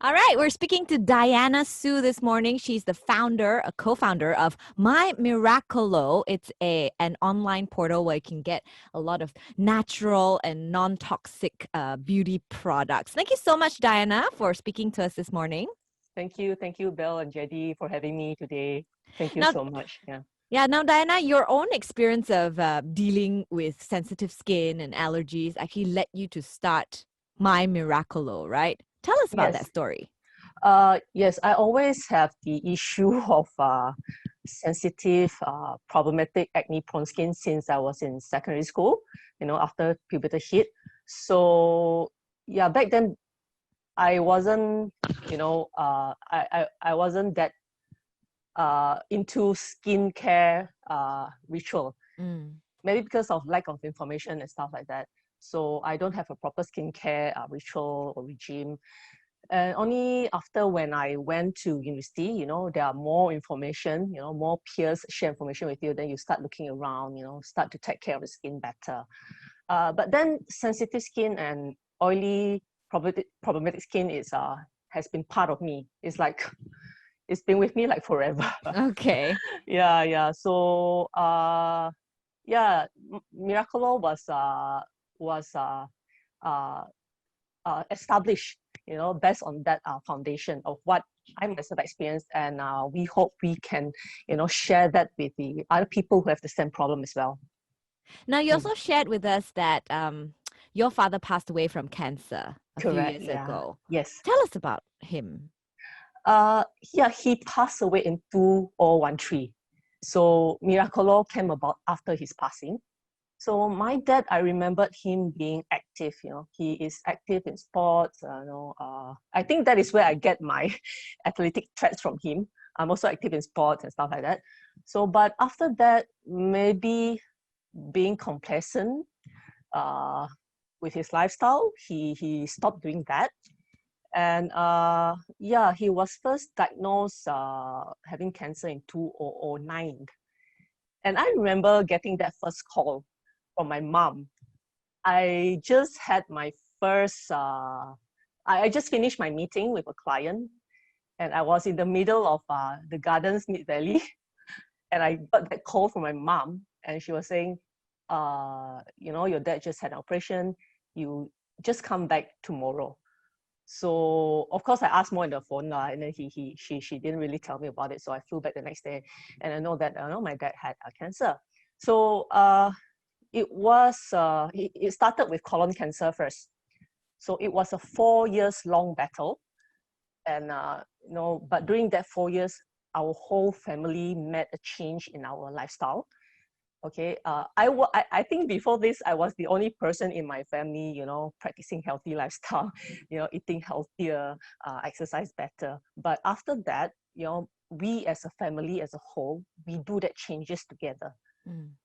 All right, we're speaking to Diana Sue this morning. She's the founder, a co-founder of My Miracolo. It's an online portal where you can get a lot of natural and non-toxic beauty products. Thank you so much, Diana, for speaking to us this morning. Thank you, Bel and JD, for having me today. Thank you Now, so much. Yeah. now, Diana, your own experience of dealing with sensitive skin and allergies actually led you to start My Miracolo, right? Tell us about that Yes. story. Yes, I always have the issue of sensitive, problematic acne-prone skin since I was in secondary school, after puberty hit. So, yeah, back then I wasn't, I wasn't that into skincare ritual. Maybe because of lack of information and stuff like that. So I don't have a proper skincare ritual or regime. And only after when I went to university, there are more information, more peers share information with you, then you start looking around, start to take care of the skin better. But then sensitive skin and oily, problematic skin has been part of me. It's like, it's been with me like forever. Okay. Yeah. So, Miracolo was established, based on that foundation of what I myself experienced, and we hope we can, share that with the other people who have the same problem as well. Now, you also shared with us that your father passed away from cancer a few Correct. years Yeah. ago. Yes. Tell us about him. He passed away in 2013. So Miracolo came about after his passing. So my dad, I remembered him being active. He is active in sports. I think that is where I get my athletic traits from him. I'm also active in sports and stuff like that. So, but after that, maybe being complacent with his lifestyle, he stopped doing that. And he was first diagnosed having cancer in 2009. And I remember getting that first call from my mom. I just had my first, I just finished my meeting with a client, and I was in the middle of the Gardens Mid Valley, and I got that call from my mom, and she was saying, your dad just had an operation, you just come back tomorrow. So of course I asked more on the phone, and then she didn't really tell me about it. So I flew back the next day, and I know that my dad had cancer. So it started with colon cancer first. So it was a 4 years long battle, and but during that 4 years, our whole family made a change in our lifestyle. Okay, I think before this, I was the only person in my family, practicing healthy lifestyle, eating healthier, exercise better. But after that, we as a family, as a whole, we do that changes together.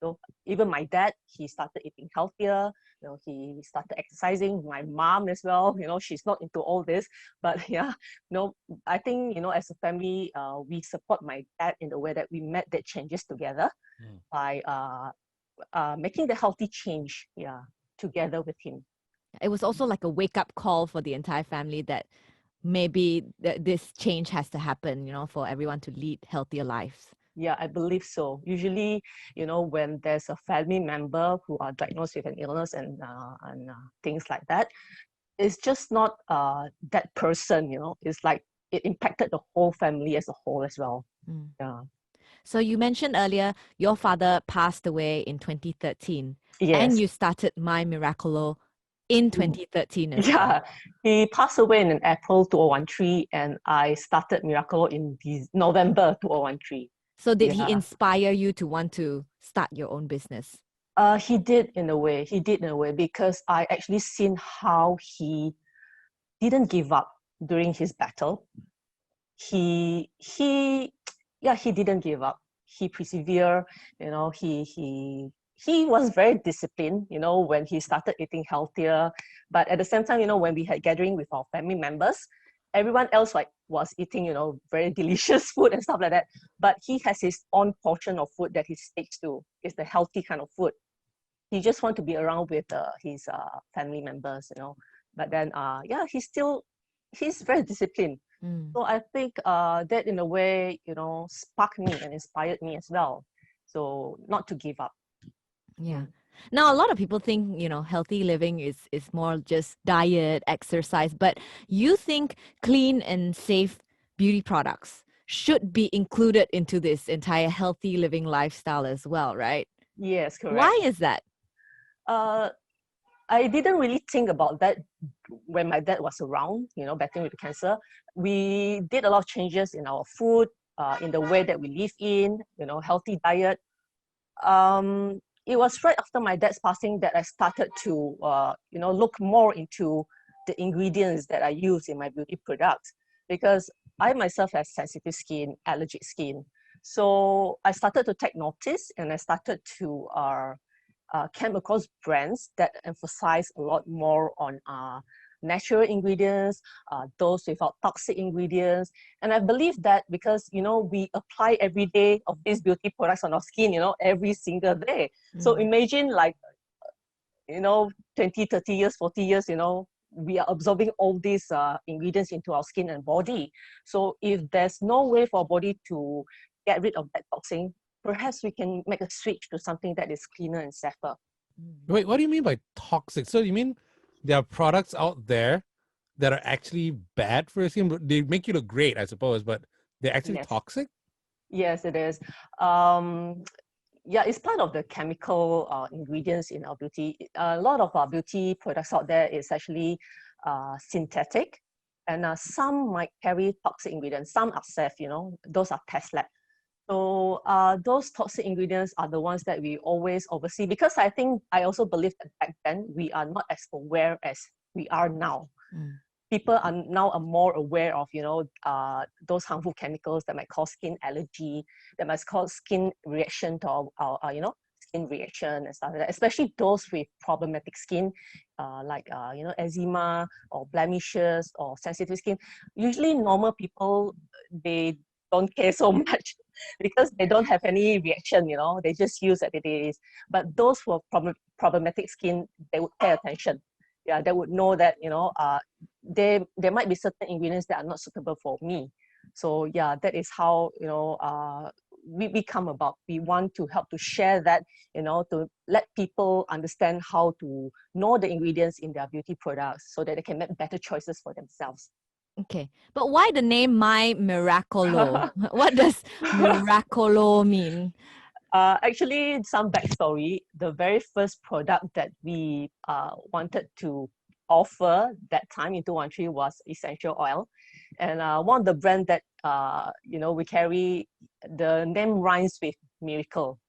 So even my dad, he started eating healthier, he started exercising. My mom as well, she's not into all this, but yeah, I think, as a family, we support my dad in the way that we made that changes together by making the healthy change, together with him. It was also like a wake-up call for the entire family that maybe this change has to happen, for everyone to lead healthier lives. Yeah, I believe so. Usually, when there's a family member who are diagnosed with an illness and things like that, it's just not that person, it's like it impacted the whole family as a whole as well. Yeah. So you mentioned earlier your father passed away in 2013. Yes. And you started My Miracolo in 2013 as well. Yeah, he passed away in April 2013, and I started Miracolo in November 2013. So did he inspire you to want to start your own business? He did in a way. Because I actually seen how he didn't give up during his battle. He didn't give up. He persevered. He was very disciplined, when he started eating healthier. But at the same time, when we had gathering with our family members, everyone else was eating, very delicious food and stuff like that. But he has his own portion of food that he sticks to. It's the healthy kind of food. He just want to be around with his family members, But then, he still he's very disciplined. Mm. So I think that in a way, sparked me and inspired me as well. So not to give up. Yeah. Mm. Now, a lot of people think, healthy living is more just diet, exercise, but you think clean and safe beauty products should be included into this entire healthy living lifestyle as well, right? Yes, Why correct. is that? Uh, I didn't really think about that when my dad was around, battling with cancer. We did a lot of changes in our food, in the way that we live in, healthy diet. It was right after my dad's passing that I started to, look more into the ingredients that I use in my beauty products, because I myself have sensitive skin, allergic skin. So I started to take notice, and I started to came across brands that emphasize a lot more on natural ingredients, those without toxic ingredients. And I believe that because, we apply every day of these beauty products on our skin, every single day. So Mm. imagine like, 20, 30 years, 40 years, we are absorbing all these ingredients into our skin and body. So if there's no way for our body to get rid of that toxin, perhaps we can make a switch to something that is cleaner and safer. Wait, what do you mean by toxic? So you mean there are products out there that are actually bad for your skin? They make you look great, I suppose, but they're actually Yes, toxic? yes, it is. Um, yeah, it's part of the chemical ingredients in our beauty. A lot of our beauty products out there is actually synthetic, and some might carry toxic ingredients. Some are safe, those are test lab. So those toxic ingredients are the ones that we always oversee, because I think I also believe that back then we are not as aware as we are now. Mm. People are now more aware of those harmful chemicals that might cause skin allergy, that might cause skin reaction to our skin reaction and stuff like that. Especially those with problematic skin, like eczema or blemishes or sensitive skin. Usually, normal people, they don't care so much because they don't have any reaction. They just use it is. But those who have problematic skin, they would pay attention. Yeah, they would know that there might be certain ingredients that are not suitable for me. So yeah, that is how we come about. We want to help to share that, to let people understand how to know the ingredients in their beauty products so that they can make better choices for themselves. Okay. But why the name My Miracolo? What does Miracolo mean? Actually, some backstory. The very first product that we wanted to offer that time in 213 was essential oil. And one of the brand that, we carry, the name rhymes with miracle.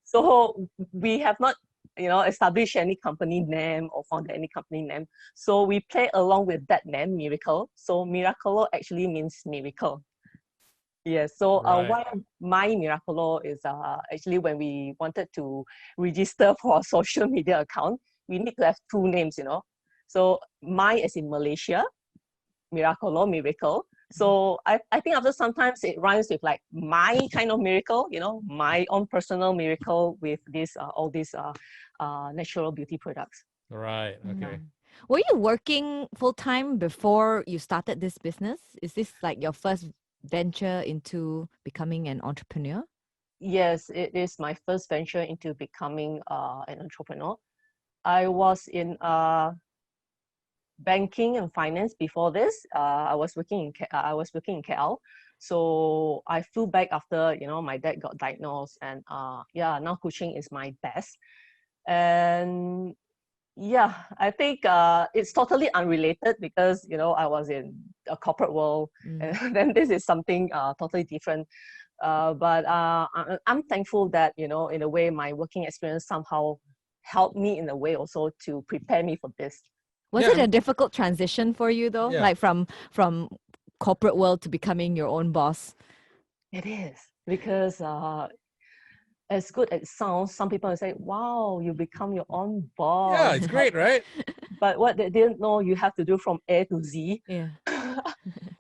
So we have not, established any company name or founded any company name. So we play along with that name, Miracle. So Miracolo actually means miracle. Yes. So Right. why My Miracolo is actually when we wanted to register for a social media account, we need to have two names. So My is in Malaysia, Miracolo, miracle. So I think after sometimes it rhymes with like my kind of miracle, my own personal miracle with this all these natural beauty products. Right. Okay. Mm. Were you working full time before you started this business? Is this like your first venture into becoming an entrepreneur? Yes, it is my first venture into becoming an entrepreneur. I was in banking and finance before this. I was working in KL. So I flew back after my dad got diagnosed, and yeah, now coaching is my best. And yeah, I think it's totally unrelated because I was in a corporate world, Mm. and then this is something totally different. But I'm thankful that in a way my working experience somehow helped me in a way also to prepare me for this. Was Yeah. it a difficult transition for you though? Yeah. Like from corporate world to becoming your own boss? It is because as good as it sounds, some people will say, "Wow, you become your own Yeah. boss." It's But great, right? what they didn't know, you have to do from A to Z. Yeah.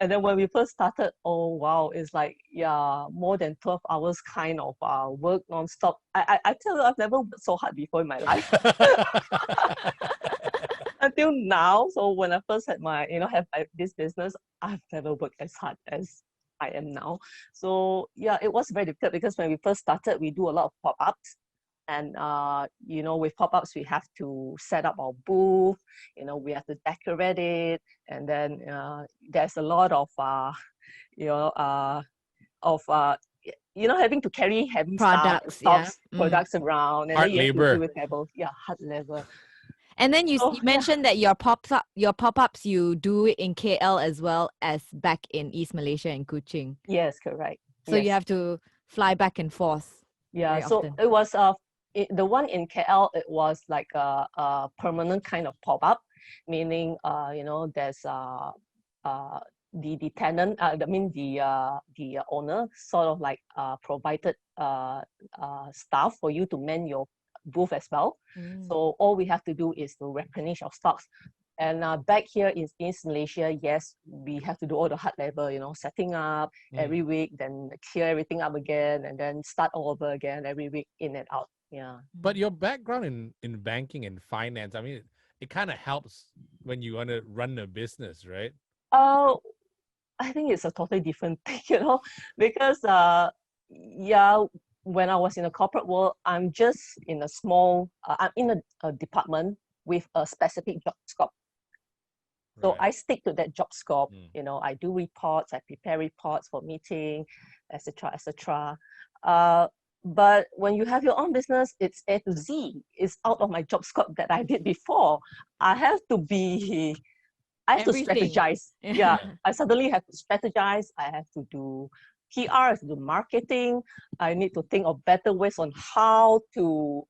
And then when we first started, oh wow, it's like yeah, more than 12 hours kind of work nonstop. I tell you, I've never worked so hard before in my life. until now. So when I first had my, this business, I've never worked as hard as I am now. So yeah, it was very difficult because when we first started, we do a lot of pop-ups. And with pop-ups, we have to set up our booth. We have to decorate it, and then there's a lot of you know of having to carry heavy stuff, Products, yeah. stocks, products around, and Hard then you have to deal labor. with people. Yeah, hard labor. And then you So you mentioned that your pop-ups you do it in KL as well as back in East Malaysia and Kuching. yes, correct. So you Yes. have to fly back and forth Yeah, very so often. it was the one in KL, it was like a permanent kind of pop-up, meaning there's the tenant, the owner sort of like provided staff for you to man your booth as well. So all we have to do is to replenish our stocks. And back here in East Malaysia, yes, we have to do all the hard labor, setting up every week, then clear everything up again, and then start all over again every week, in and out. Yeah. But your background in banking and finance, I mean, it kind of helps when you want to run a business, right? I think it's a totally different thing, because when I was in the corporate world, I'm just in a small, I'm in a department with a specific job scope. So Right. I stick to that job scope. Mm. I do reports, I prepare reports for meeting, etc., etc. But when you have your own business, it's A to Z. It's out of my job scope that I did before. I have to Everything. strategize. Yeah, Yeah. I suddenly have to strategize. I have to do PR, I have to do marketing. I need to think of better ways on how to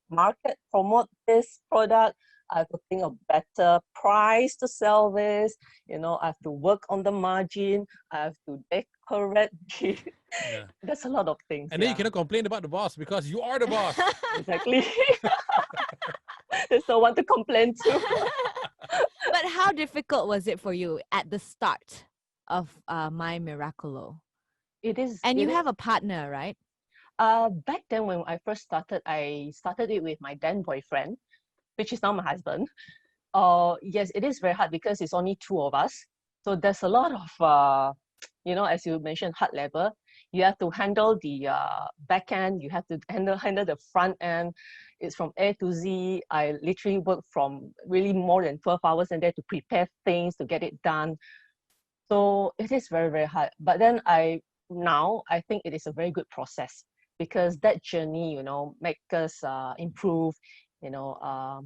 promote this product. I have to think of better price to sell this. I have to work on the margin. I have to decorate. Yeah. There's a lot of things. And then you cannot complain about the boss because you are the boss. Exactly. There's no one to complain to. But how difficult was it for you at the start of My Miracolo? It is. And it you is have a partner, right? Back then when I first started, I started it with my then boyfriend, which is now my husband. Yes, it is very hard because it's only two of us. So there's a lot of, as you mentioned, hard labor. You have to handle the back end. You have to handle the front end. It's from A to Z. I literally work from really more than 12 hours a day to prepare things, to get it done. So it is very, very hard. But then I think it is a very good process because that journey, make us improve, you know,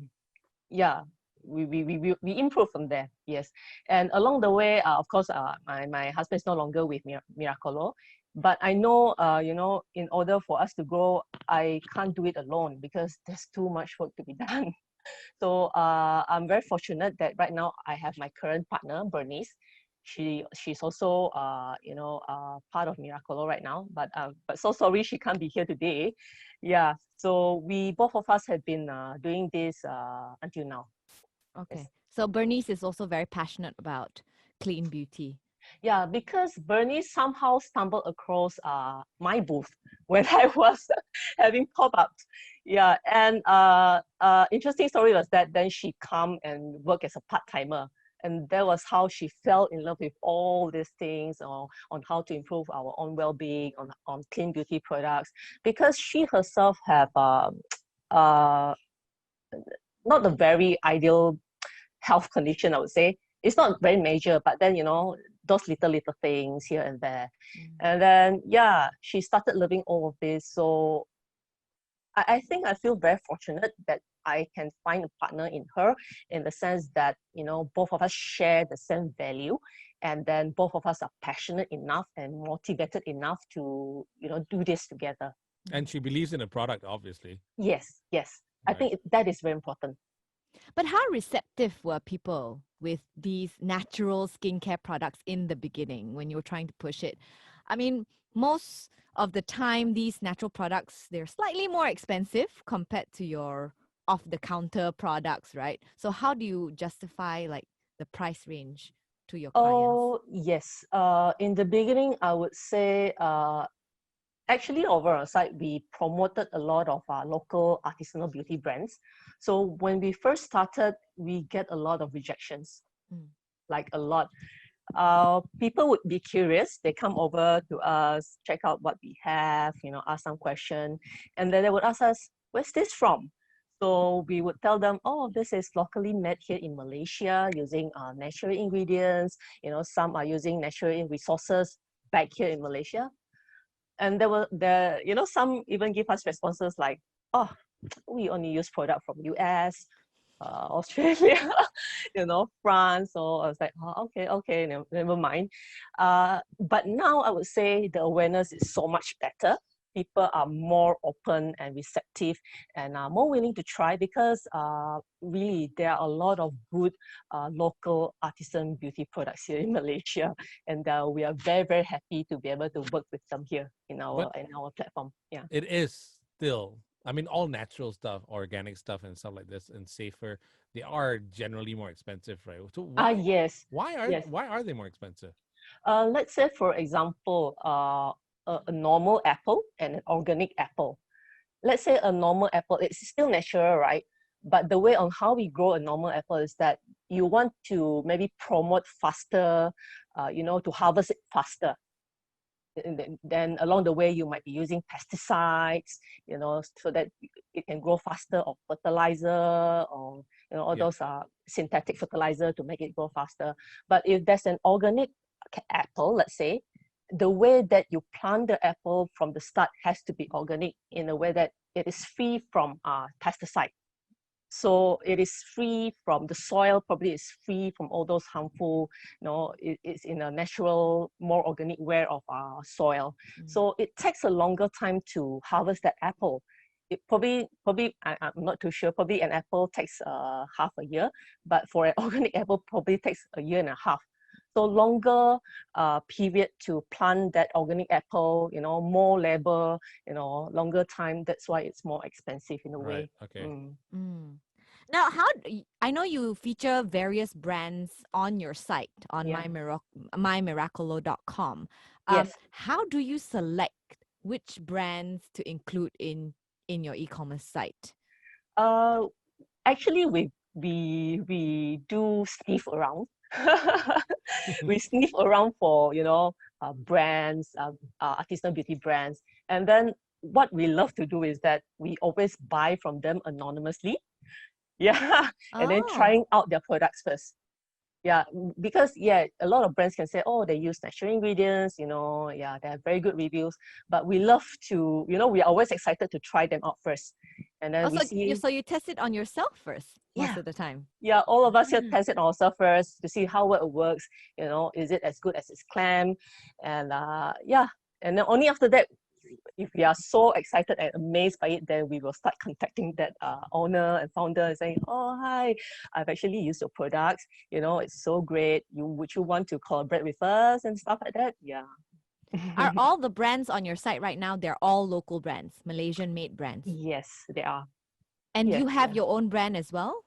yeah, we improve from there. Yes. And along the way, of course, my husband is no longer with Miracolo, but I know, in order for us to grow, I can't do it alone because there's too much work to be done. So I'm very fortunate that right now I have my current partner, Bernice. She's also part of Miracolo right now, but so sorry she can't be here today. Yeah, so we both of us have been doing this until now. Okay. Yes. So Bernice is also very passionate about clean beauty. Yeah, because Bernice somehow stumbled across my booth when I was having pop-ups. Yeah, and interesting story was that then she come and work as a part-timer. And that was how she fell in love with all these things on how to improve our own well-being, on clean beauty products. Because she herself have uh, not a very ideal health condition, I would say. It's not very major, but then, those little things here and there. And then, yeah, she started loving all of this. So I think I feel very fortunate that I can find a partner in her, in the sense that, both of us share the same value, and then both of us are passionate enough and motivated enough to, do this together. And she believes in the product, obviously. Yes, yes. I Right. think that is very important. But how receptive were people with these natural skincare products in the beginning when you were trying to push it? I mean, most of the time, these natural products, they're slightly more expensive compared to your off-the-counter products, right? So how do you justify like the price range to your clients? Oh, yes. In the beginning, I would say Actually, over our site, we promoted a lot of local artisanal beauty brands. So when we first started, we get a lot of rejections, like a lot. People would be curious. They come over to us, check out what we have, ask some question, and then they would ask us, "Where's this from?" So we would tell them, "Oh, this is locally made here in Malaysia using natural ingredients. Some are using natural resources back here in Malaysia." And some even give us responses like, "Oh, we only use product from US, Australia, France." So I was like, "Oh, okay, never mind." But now I would say the awareness is so much better. People are more open and receptive and are more willing to try because really there are a lot of good local artisan beauty products here in Malaysia, and we are very, very happy to be able to work with them here in But our platform. Yeah. it is still, I mean, all natural stuff, organic stuff, and stuff like this, and safer. They are generally more expensive, right? So Yes, yes. why are they more expensive? Let's say, for example, a normal apple and an organic apple. Let's say a normal apple, it's still natural, right? But the way on how we grow a normal apple is that you want to maybe promote faster, to harvest it faster. And then along the way, you might be using pesticides, so that it can grow faster, or fertilizer, or all Yeah. those synthetic fertilizer to make it grow faster. But if there's an organic apple, let's say, the way that you plant the apple from the start has to be organic in a way that it is free from pesticide. So it is free from the soil, probably it's free from all those harmful, it's in a natural, more organic way of soil. So it takes a longer time to harvest that apple. It probably I'm not too sure, probably an apple takes half a year, but for an organic apple, probably takes a year and a half. So longer period to plant that organic apple, more labor, longer time. That's why it's more expensive in a Right. way. Okay. Mm. Now, I know you feature various brands on your site on Yeah. mymiracolo.com. Yes. How do you select which brands to include in your e-commerce site? Uh, Actually, we do sniff around. We sniff around for brands, artisanal beauty brands, and then what we love to do is that we always buy from them anonymously. Yeah, and then Oh, trying out their products first. Yeah, because a lot of brands can say, oh, they use natural ingredients, yeah, they have very good reviews. But we love to, we are always excited to try them out first. And then we see, so you test it on yourself first most yeah, of the time. yeah, all of us here Ah. test it on ourselves first to see how well it works, is it as good as it's claimed? And yeah, and then only after that, if we are so excited and amazed by it, then we will start contacting that owner and founder and saying, "Oh, hi, I've actually used your products. It's so great. Would you want to collaborate with us and stuff like that?" Yeah. Are all the brands on your site right now, they're all local brands, Malaysian made brands? Yes, they are. And Yes, you they have are. your own brand as well,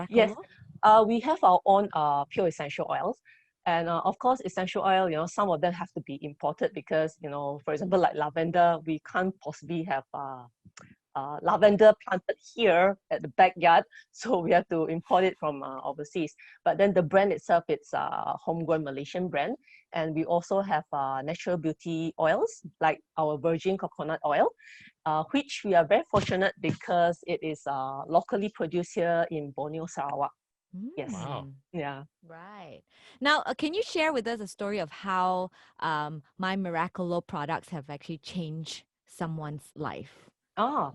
Yes, Miracolo? we have our own pure essential oils. And of course, essential oil, some of them have to be imported because, for example, like lavender, we can't possibly have lavender planted here at the backyard, so we have to import it from overseas. But then the brand itself, it's a homegrown Malaysian brand, and we also have natural beauty oils like our virgin coconut oil, which we are very fortunate because it is locally produced here in Borneo, Sarawak. Yes, Wow. Mm. yeah. Right. Now, can you share with us a story of how My Miracolo products have actually changed someone's life? Ah,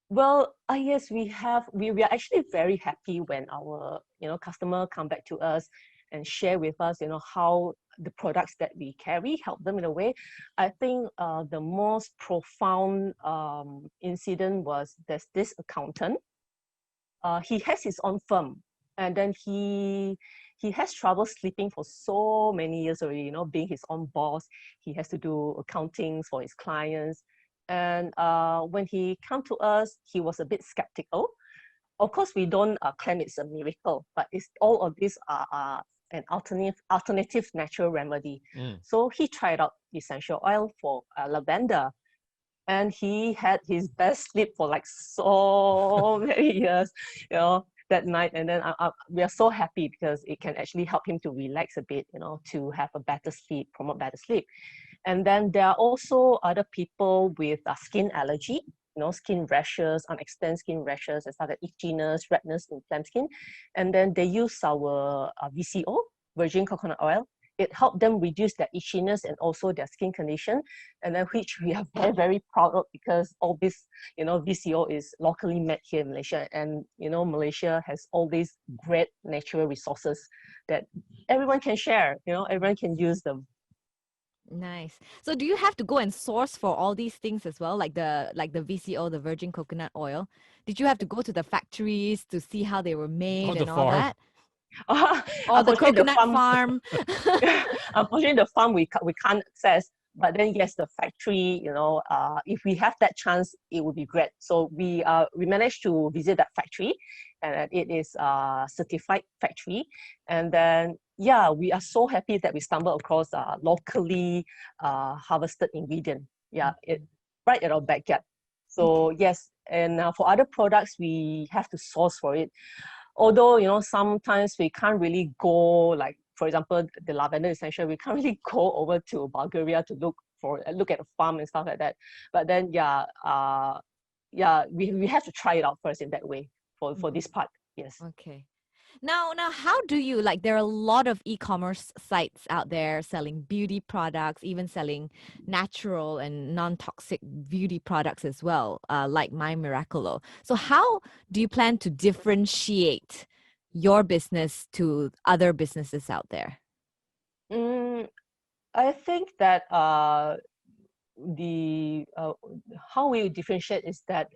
well, yes, we have. We are actually very happy when our customer come back to us and share with us how the products that we carry help them in a way. I think the most profound incident was there's this accountant. He has his own firm, and then he has trouble sleeping for so many years already. Being his own boss, he has to do accountings for his clients. And when he come to us, he was a bit skeptical. Of course, we don't claim it's a miracle, but it's all of these are an alternative natural remedy. So he tried out essential oil for lavender, and he had his best sleep for like so many years, you know, that night. And then we are so happy because it can actually help him to relax a bit, you know, to have a better sleep, promote better sleep. And then there are also other people with skin allergy, you know, skin rashes, unexplained skin rashes, and stuff like itchiness, redness, inflamed skin. And then they use our VCO, virgin coconut oil. It helped them reduce their itchiness and also their skin condition, and then which we are very, very proud of, because all this, you know, VCO is locally made here in Malaysia. And, you know, Malaysia has all these great natural resources that everyone can share, you know, everyone can use them. Nice. So do you have to go and source for all these things as well, like the VCO, the virgin coconut oil? Did you have to go to the factories to see how they were made and all that? Or the coconut farm? Unfortunately, the farm we can't access. But then yes, the factory, you know, if we have that chance, it would be great. So we managed to visit that factory, and it is a certified factory. And then yeah, we are so happy that we stumbled across locally harvested ingredient. Yeah, it right at our backyard. So yes, and for other products, we have to source for it. Although, you know, sometimes we can't really go, like, for example, the lavender essential, we can't really go over to Bulgaria to look at a farm and stuff like that. But then, yeah, we have to try it out first in that way for this part. Yes. Okay. Now, how do you, like, there are a lot of e-commerce sites out there selling beauty products, even selling natural and non-toxic beauty products as well, like My Miracolo. So how do you plan to differentiate your business to other businesses out there? I think that how we differentiate is that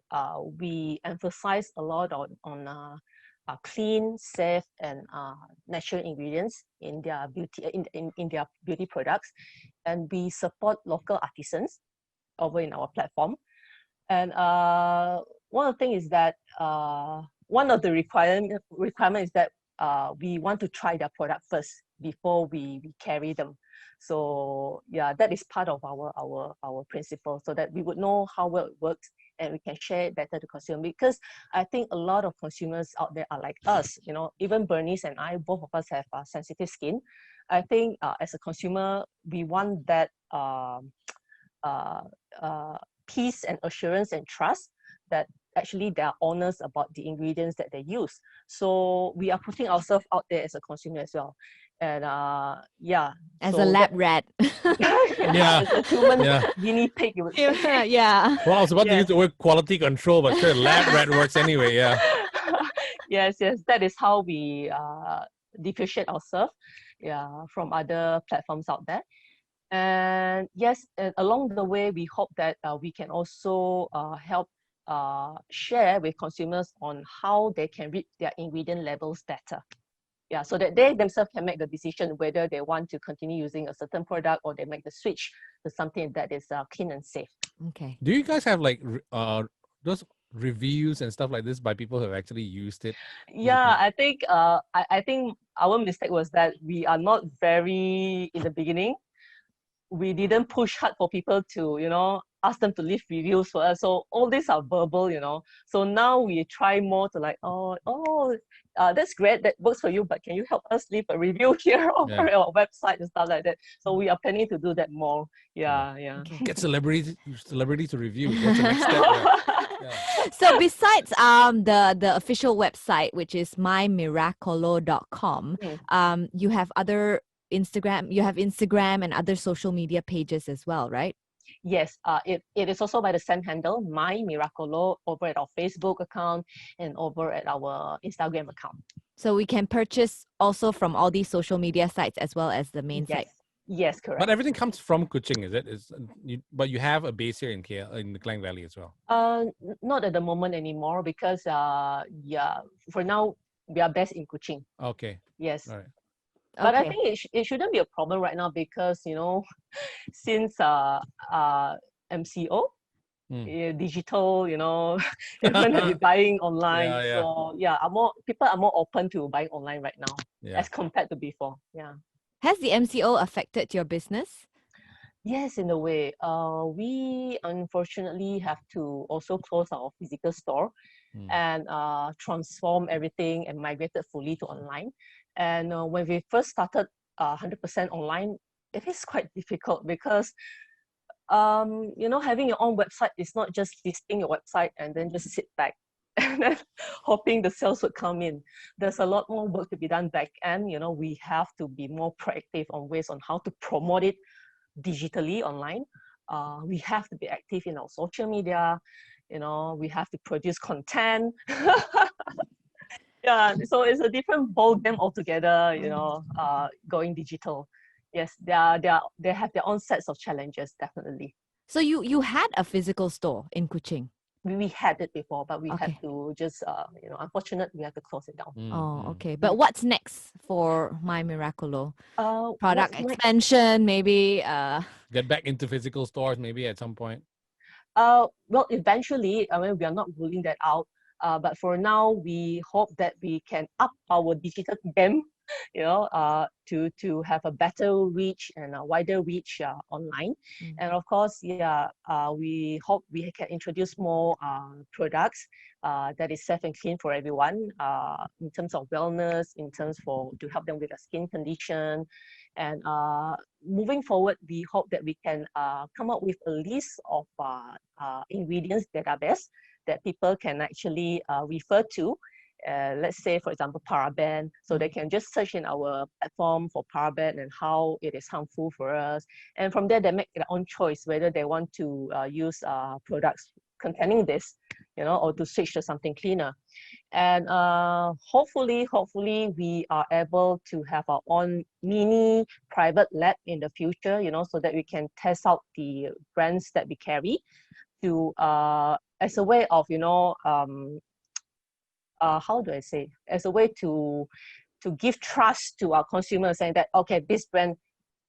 we emphasize a lot on clean, safe, and natural ingredients in their beauty in their beauty products, and we support local artisans over in our platform. And one of the things is that one of the requirement is that we want to try their product first before we carry them. So yeah, that is part of our principle, so that we would know how well it works and we can share it better to consumer. Because I think a lot of consumers out there are like us, you know, even Bernice and I, both of us have sensitive skin. I think as a consumer, we want that peace and assurance and trust that actually they are honest about the ingredients that they use. So we are putting ourselves out there as a consumer as well. And yeah. As so a lab rat. yeah, as a human guinea pig, you would say. Yeah. Well, I was about to use the word quality control, but sure, lab rat works anyway, yeah. Yes, that is how we differentiate ourselves, yeah, from other platforms out there. And yes, and along the way, we hope that we can also help share with consumers on how they can read their ingredient labels better. Yeah, so that they themselves can make the decision whether they want to continue using a certain product or they make the switch to something that is clean and safe. Okay. Do you guys have like those reviews and stuff like this by people who have actually used it? Yeah, I think I think our mistake was that we are not very in the beginning. We didn't push hard for people to, you know, ask them to leave reviews for us. So all these are verbal, you know. So now we try more to like, that's great, that works for you, but can you help us leave a review here on our website and stuff like that? So we are planning to do that more. Yeah. Okay. Get celebrities to review. That's the next step. Yeah. So besides the official website, which is mymiracolo.com, you have other Instagram and other social media pages as well, right? Yes, it is also by the same handle, My Miracolo, over at our Facebook account and over at our Instagram account. So we can purchase also from all these social media sites as well as the main site. Yes, correct. But everything comes from Kuching, is it? But you have a base here in the Klang Valley as well. Not at the moment anymore, because for now we are based in Kuching. Okay. Yes. All right. But I think it shouldn't be a problem right now, because, you know, since MCO, digital, everyone has been buying online. Yeah, yeah, So yeah, people are more open to buying online right now yeah. as compared to before. Yeah. Has the MCO affected your business? Yes, in a way. We unfortunately have to also close our physical store Mm. and transform everything and migrated fully to online. And when we first started 100% online, it is quite difficult because having your own website is not just listing your website and then just sit back and then hoping the sales would come in. There's a lot more work to be done back end. We have to be more proactive on ways on how to promote it digitally online. We have to be active in our social media. We have to produce content. Yeah, so it's a different ball game altogether. Going digital. Yes, they have their own sets of challenges, definitely. So you had a physical store in Kuching. We had it before, but we had Okay. to just, unfortunately, we have to close it down. Oh, okay. But what's next for My Miracolo? Product What's next? expansion, maybe. Get back into physical stores maybe at some point. Well, eventually, I mean, we are not ruling that out. But for now, we hope that we can up our digital game, to have a better reach and a wider reach online. And of course, we hope we can introduce more products that is safe and clean for everyone, in terms of wellness, in terms to help them with a skin condition. And moving forward, we hope that we can come up with a list of ingredients that are best that people can actually refer to. Let's say, for example, paraben. So they can just search in our platform for paraben and how it is harmful for us. And from there, they make their own choice whether they want to use products containing this, or to switch to something cleaner. And hopefully we are able to have our own mini private lab in the future, so that we can test out the brands that we carry to as a way of, how do I say, as a way to give trust to our consumers, saying that, okay, this brand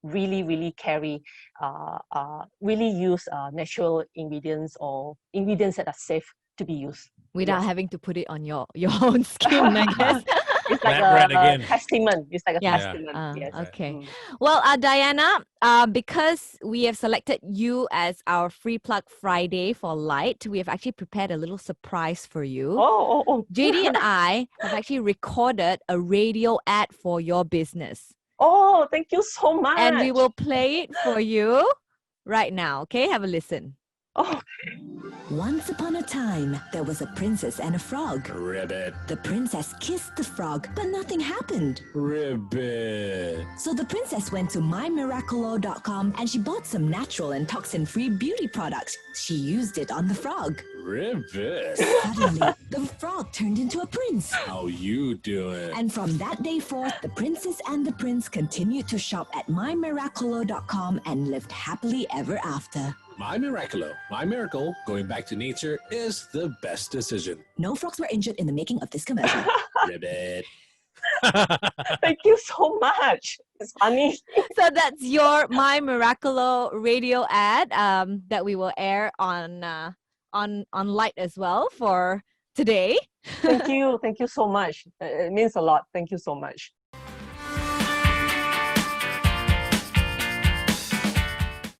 really carry, really use natural ingredients or ingredients that are safe to be used. Without Yes. having to put it on your own skin, I guess. It's like Lab rat a again. testament. It's like a Yeah. testament. Yes. Okay. Mm. Well, Diana, because we have selected you as our Free Plug Friday for LITE, we have actually prepared a little surprise for you. Oh. JD and I have actually recorded a radio ad for your business. Oh, thank you so much. And we will play it for you right now. Okay, have a listen. Oh. Once upon a time, there was a princess and a frog. Ribbit. The princess kissed the frog, but nothing happened. Ribbit. So the princess went to mymiracolo.com and she bought some natural and toxin-free beauty products. She used it on the frog. Ribbit. Suddenly, the frog turned into a prince. How you doing? And from that day forth, the princess and the prince continued to shop at mymiracolo.com and lived happily ever after. My Miracolo, my miracle, going back to nature is the best decision. No frogs were injured in the making of this commercial. Ribbit. Thank you so much. It's funny. So that's your My Miracolo radio ad that we will air on LITE as well for today. Thank you so much. It means a lot. Thank you so much.